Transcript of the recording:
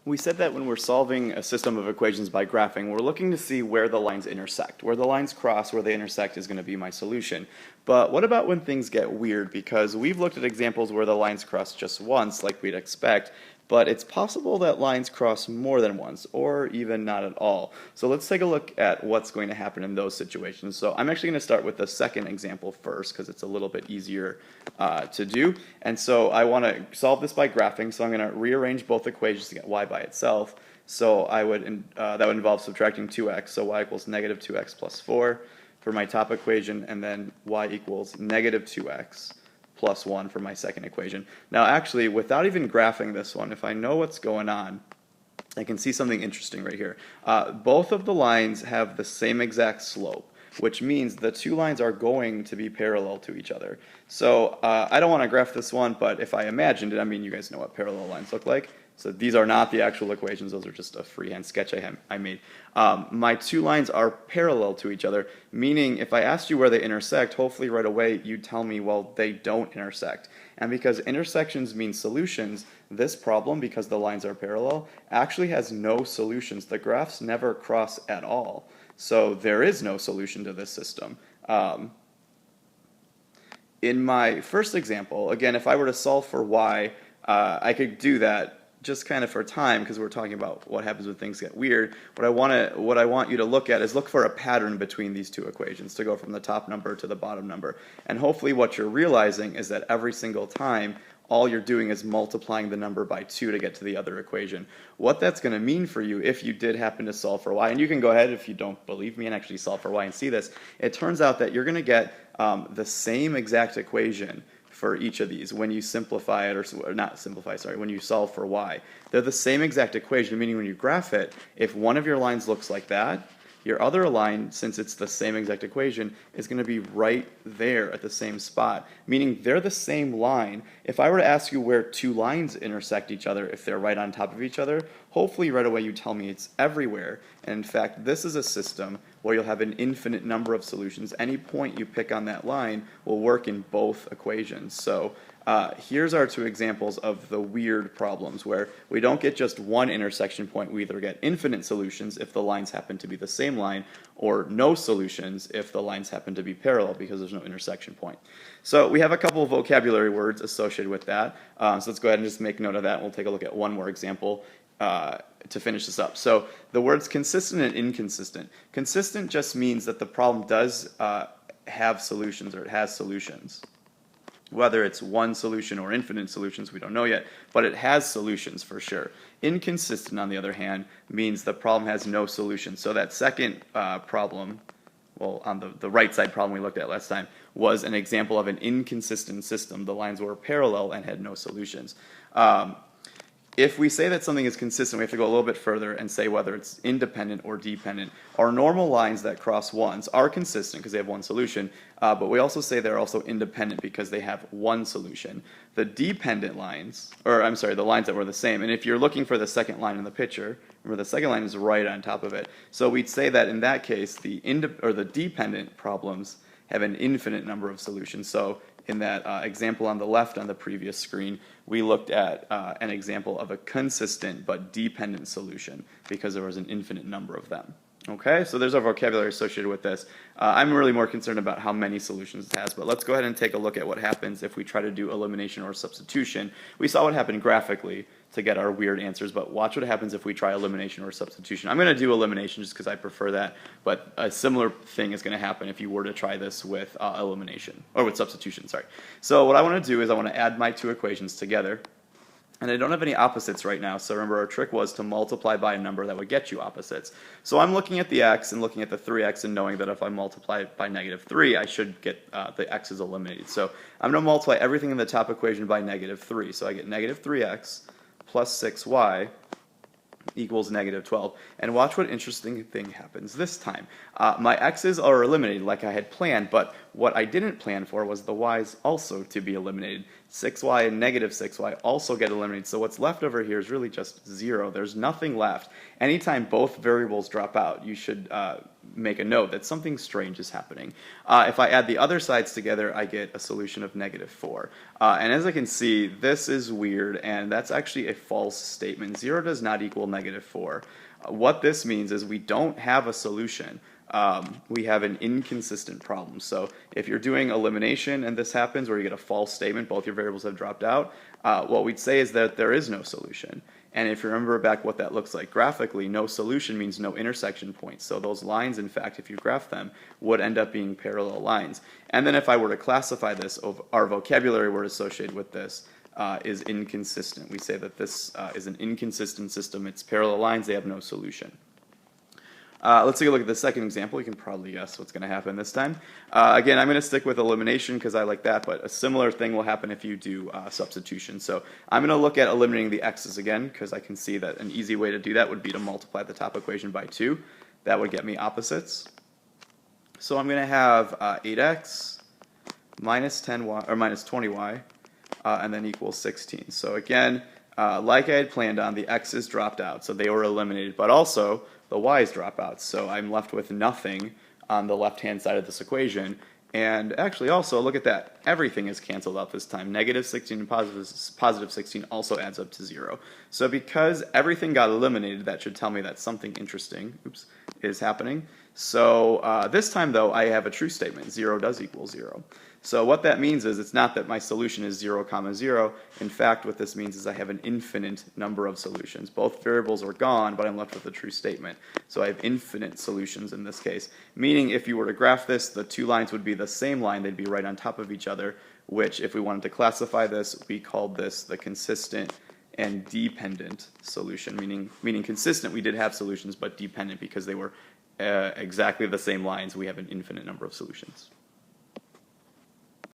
We said that when we're solving a system of equations by graphing, we're looking to see where the lines intersect. Where the lines cross, where they intersect is going to be my solution. But what about when things get weird? Because we've looked at examples where the lines cross just once, like we'd expect, but it's possible that lines cross more than once, or even not at all. So let's take a look at what's going to happen in those situations. So I'm actually going to start with the second example first, because it's a little bit easier to do. And so I want to solve this by graphing, so I'm going to rearrange both equations to get y by itself. So that would involve subtracting 2x, so y equals negative 2x plus 4 for my top equation, and then y equals negative 2x plus 1 for my second equation. Now actually, without even graphing this one, if I know what's going on, I can see something interesting right here. Both of the lines have the same exact slope, which means the two lines are going to be parallel to each other. So I don't want to graph this one, but if I imagined it, I mean, you guys know what parallel lines look like. So these are not the actual equations, those are just a freehand sketch I made. My two lines are parallel to each other, meaning if I asked you where they intersect, hopefully right away you'd tell me, well, they don't intersect. And because intersections mean solutions, this problem, because the lines are parallel, actually has no solutions. The graphs never cross at all. So there is no solution to this system. In my first example, again, if I were to solve for y, I could do that just kind of for time, because we're talking about what happens when things get weird. What I want you to look at is look for a pattern between these two equations to go from the top number to the bottom number. And hopefully what you're realizing is that every single time all you're doing is multiplying the number by 2 to get to the other equation. What that's going to mean for you if you did happen to solve for y, and you can go ahead if you don't believe me and actually solve for y and see this, it turns out that you're going to get the same exact equation for each of these when you simplify it, or not simplify, sorry, when you solve for y. They're the same exact equation, meaning when you graph it, if one of your lines looks like that, your other line, since it's the same exact equation, is going to be right there at the same spot, meaning they're the same line. If I were to ask you where two lines intersect each other, if they're right on top of each other, hopefully right away you tell me it's everywhere. And in fact, this is a system where you'll have an infinite number of solutions. Any point you pick on that line will work in both equations. So here's our two examples of the weird problems where we don't get just one intersection point. We either get infinite solutions if the lines happen to be the same line, or no solutions if the lines happen to be parallel because there's no intersection point. So we have a couple of vocabulary words associated with that. So let's go ahead and just make note of that, and we'll take a look at one more example to finish this up. So the words consistent and inconsistent. Consistent just means that the problem does have solutions, or it has solutions. Whether it's one solution or infinite solutions, we don't know yet, but it has solutions for sure. Inconsistent, on the other hand, means the problem has no solution. So that second problem, well, on the right side problem we looked at last time, was an example of an inconsistent system. The lines were parallel and had no solutions. If we say that something is consistent, we have to go a little bit further and say whether it's independent or dependent. Our normal lines that cross once are consistent because they have one solution, but we also say they're also independent because they have one solution. The dependent lines, or I'm sorry, the lines that were the same, and if you're looking for the second line in the picture, remember the second line is right on top of it. So we'd say that in that case, the dependent problems have an infinite number of solutions. So in that example on the left on the previous screen, we looked at an example of a consistent but dependent solution because there was an infinite number of them. Okay, so there's our vocabulary associated with this. I'm really more concerned about how many solutions it has, but let's go ahead and take a look at what happens if we try to do elimination or substitution. We saw what happened graphically to get our weird answers, but watch what happens if we try elimination or substitution. I'm going to do elimination just because I prefer that, but a similar thing is going to happen if you were to try this with elimination, or with substitution, sorry. So what I want to do is I want to add my two equations together. And I don't have any opposites right now, so remember our trick was to multiply by a number that would get you opposites. So I'm looking at the x and looking at the 3x and knowing that if I multiply by negative 3, I should get the x's eliminated. So I'm going to multiply everything in the top equation by negative 3. So I get negative 3x plus 6y equals negative 12. And watch what interesting thing happens this time. My x's are eliminated like I had planned, but what I didn't plan for was the y's also to be eliminated. 6y and negative 6y also get eliminated, so what's left over here is really just 0. There's nothing left. Anytime both variables drop out, you should make a note that something strange is happening. If I add the other sides together, I get a solution of -4. And as I can see, this is weird, and that's actually a false statement. 0 does not equal -4. What this means is we don't have a solution. We have an inconsistent problem. So if you're doing elimination and this happens where you get a false statement, both your variables have dropped out, what we'd say is that there is no solution. And if you remember back what that looks like graphically, no solution means no intersection points. So those lines, in fact, if you graph them, would end up being parallel lines. And then if I were to classify this, our vocabulary word associated with this is inconsistent. We say that this is an inconsistent system. It's parallel lines, they have no solution. Let's take a look at the second example. You can probably guess what's going to happen this time. Again, I'm going to stick with elimination because I like that, but a similar thing will happen if you do substitution. So I'm going to look at eliminating the x's again because I can see that an easy way to do that would be to multiply the top equation by 2. That would get me opposites. So I'm going to have 8x minus 10y, or minus 20y, and then equals 16. So again, like I had planned on, the x's dropped out, so they were eliminated, but also the y's drop out, so I'm left with nothing on the left-hand side of this equation. And actually also, look at that, everything is canceled out this time. -16 and positive 16 also adds up to 0. So because everything got eliminated, that should tell me that something interesting, is happening. So this time though, I have a true statement, 0 does equal 0. So what that means is it's not that my solution is 0, 0. In fact, what this means is I have an infinite number of solutions. Both variables are gone, but I'm left with a true statement. So I have infinite solutions in this case, meaning if you were to graph this, the two lines would be the same line. They'd be right on top of each other, which if we wanted to classify this, we called this the consistent and dependent solution, meaning consistent, we did have solutions, but dependent because they were exactly the same lines, we have an infinite number of solutions.